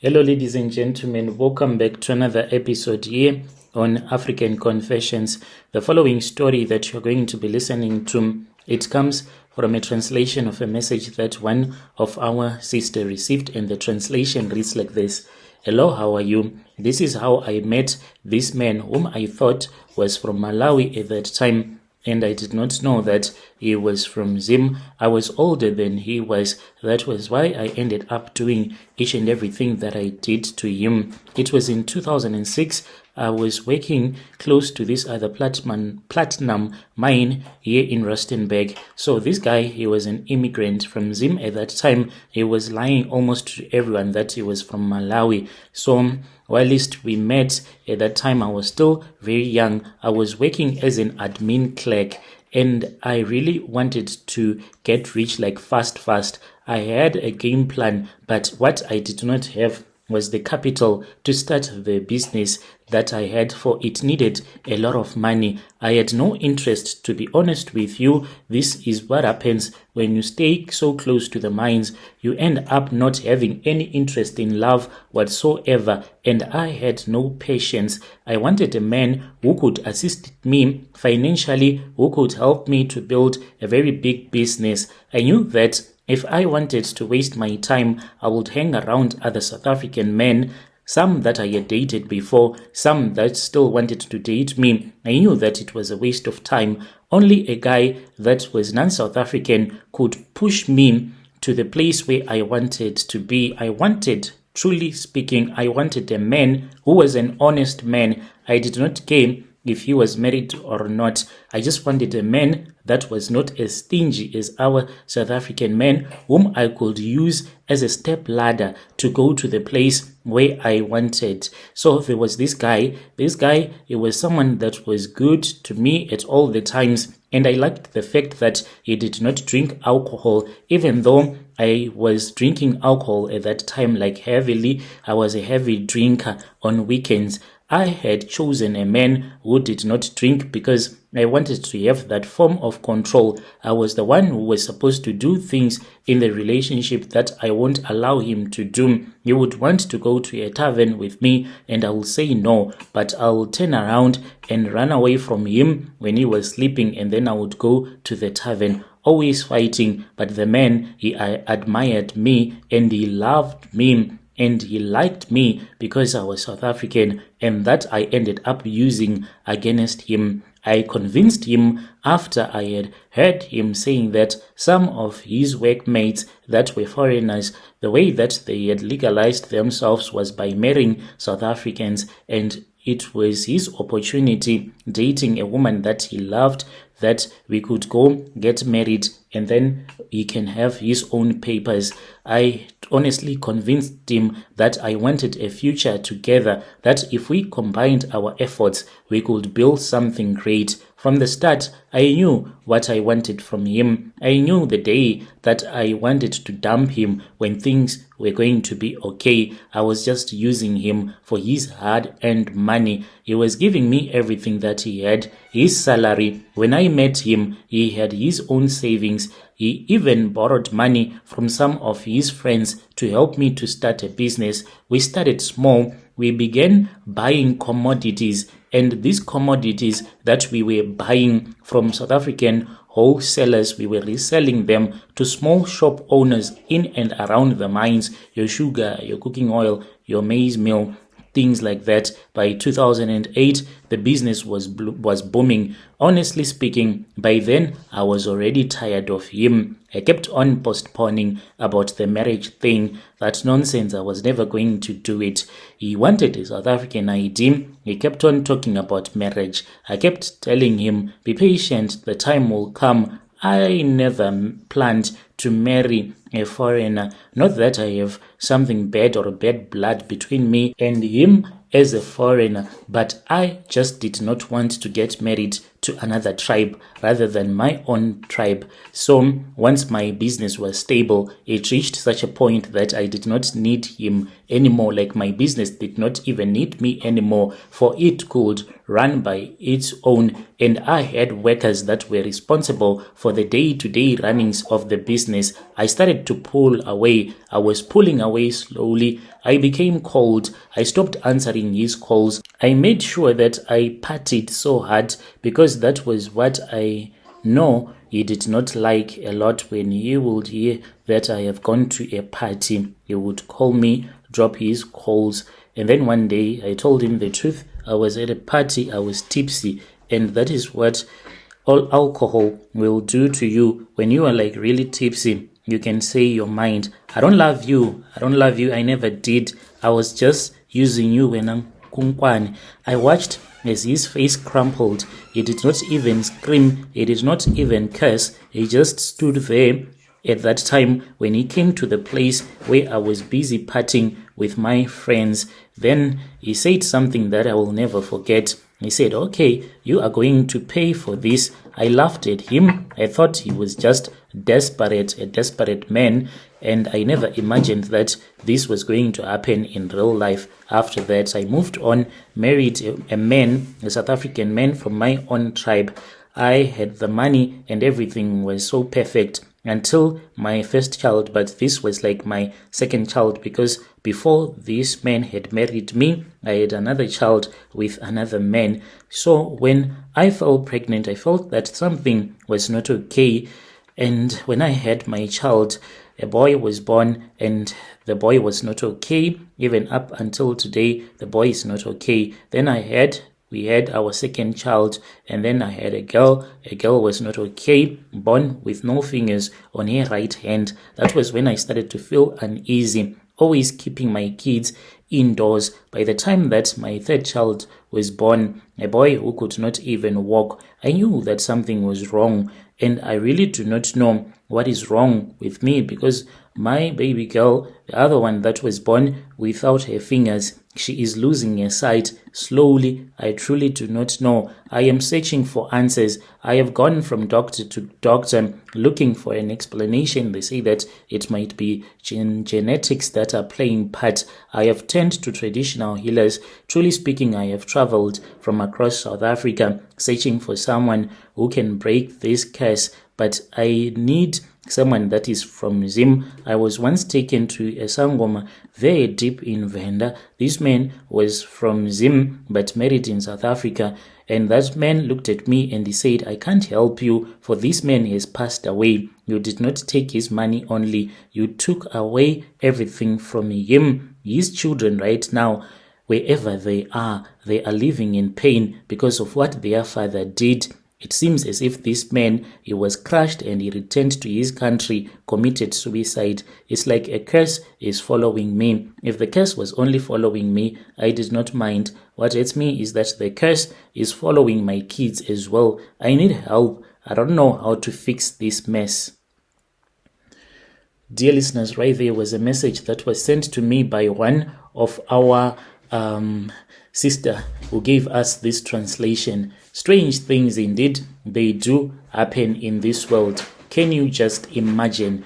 Hello, ladies and gentlemen. Welcome back to another episode here on African Confessions. The following story that you're going to be listening to, it comes from a translation of a message that one of our sisters received, and the translation reads like this. Hello, how are you? This is how I met this man whom I thought was from Malawi at that time, and I did not know that he was from Zim. I was older than he was. That was why I ended up doing each and everything that I did to him. It was in 2006. I was working close to this other platinum mine here in Rustenburg. So this guy, he was an immigrant from Zim at that time. He was lying almost to everyone that he was from Malawi. So whilst we met at that time, I was still very young. I was working as an admin clerk, and I really wanted to get rich like fast. I had a game plan, but what I did not have was the capital to start the business that I had, for it needed a lot of money. I had no interest, to be honest with you. This is what happens when you stay so close to the mines. You end up not having any interest in love whatsoever, and I had no patience. I wanted a man who could assist me financially, who could help me to build a very big business. I knew that if I wanted to waste my time, I would hang around other South African men, some that I had dated before, some that still wanted to date me. I knew that it was a waste of time. Only a guy that was non-South African could push me to the place where I wanted to be. Truly speaking, I wanted a man who was an honest man. I did not care if he was married or not. I just wanted a man that was not as stingy as our South African men, whom I could use as a step ladder to go to the place where I wanted. So there was this guy. He was someone that was good to me at all the times, and I liked the fact that he did not drink alcohol, even though I was drinking alcohol at that time, like heavily. I was a heavy drinker on weekends. I had chosen a man who did not drink because I wanted to have that form of control. I was the one who was supposed to do things in the relationship that I won't allow him to do. He would want to go to a tavern with me, and I will say no, but I will turn around and run away from him when he was sleeping, and then I would go to the tavern, always fighting. But the man, he admired me and he loved me. And he liked me because I was South African, and that I ended up using against him. I convinced him after I had heard him saying that some of his workmates that were foreigners, the way that they had legalized themselves was by marrying South Africans, and it was his opportunity, dating a woman that he loved, that we could go get married and then he can have his own papers. I honestly convinced him that I wanted a future together, that if we combined our efforts, we could build something great. From the start, I knew what I wanted from him. I knew the day that I wanted to dump him when things were going to be okay. I was just using him for his hard-earned money. He was giving me everything that he had, his salary. When I met him, he had his own savings. He even borrowed money from some of his friends to help me to start a business. We started small. We began buying commodities, and these commodities that we were buying from South African wholesalers, we were reselling them to small shop owners in and around the mines, your sugar, your cooking oil, your maize meal, things like that. By 2008, the business was booming. Honestly speaking, by then, I was already tired of him. I kept on postponing about the marriage thing. That nonsense, I was never going to do it. He wanted a South African ID. He kept on talking about marriage. I kept telling him, be patient, the time will come. I never planned to marry a foreigner. Not that I have something bad or bad blood between me and him as a foreigner, but I just did not want to get married to another tribe rather than my own tribe. So once my business was stable, it reached such a point that I did not need him anymore. Like my business did not even need me anymore, for it could run by its own, and I had workers that were responsible for the day-to-day runnings of the business. business. I started to pull away. I was pulling away slowly. I became cold. I stopped answering his calls. I made sure that I partied so hard because that was what I know he did not like a lot. When he would hear that I have gone to a party, he would call me, drop his calls, and then one day I told him the truth. I was at a party, I was tipsy, and that is what all alcohol will do to you. When you are like really tipsy, you can say your mind. I don't love you. I don't love you. I never did. I was just using you when I'm kunkwane. I watched as his face crumpled. He did not even scream. He did not even curse. He just stood there. At that time, when he came to the place where I was busy partying with my friends, then he said something that I will never forget. He said, "Okay, you are going to pay for this." I laughed at him. I thought he was just desperate, a desperate man, and I never imagined that this was going to happen in real life. After that, I moved on, married a man, a South African man from my own tribe. I had the money and everything was so perfect until my first child, but this was like my second child because before this man had married me, I had another child with another man. So when I fell pregnant, I felt that something was not okay. And when I had my child, a boy was born and the boy was not okay. Even up until today, the boy is not okay. Then we had our second child, and then I had a girl. A girl was not okay, born with no fingers on her right hand. That was when I started to feel uneasy, always keeping my kids indoors. By the time that my third child was born, a boy who could not even walk, I knew that something was wrong, and I really do not know what is wrong with me because my baby girl, the other one that was born without her fingers, she is losing her sight slowly. I truly do not know. I am searching for answers. I have gone from doctor to doctor looking for an explanation. They say that it might be genetics that are playing part. I have turned to traditional healers. Truly speaking, I have traveled from across South Africa searching for someone who can break this curse, but I need someone that is from Zim. I was once taken to a Sangoma very deep in Venda. This man was from Zim but married in South Africa, and that man looked at me and he said, "I can't help you, for this man has passed away. You did not take his money only, you took away everything from him. His children right now, wherever they are living in pain because of what their father did." It seems as if this man, he was crushed and he returned to his country, committed suicide. It's like a curse is following me. If the curse was only following me, I did not mind. What hurts me is that the curse is following my kids as well. I need help. I don't know how to fix this mess. Dear listeners, right there was a message that was sent to me by one of our sister who gave us this translation. Strange things indeed, they do happen in this world. Can you just imagine?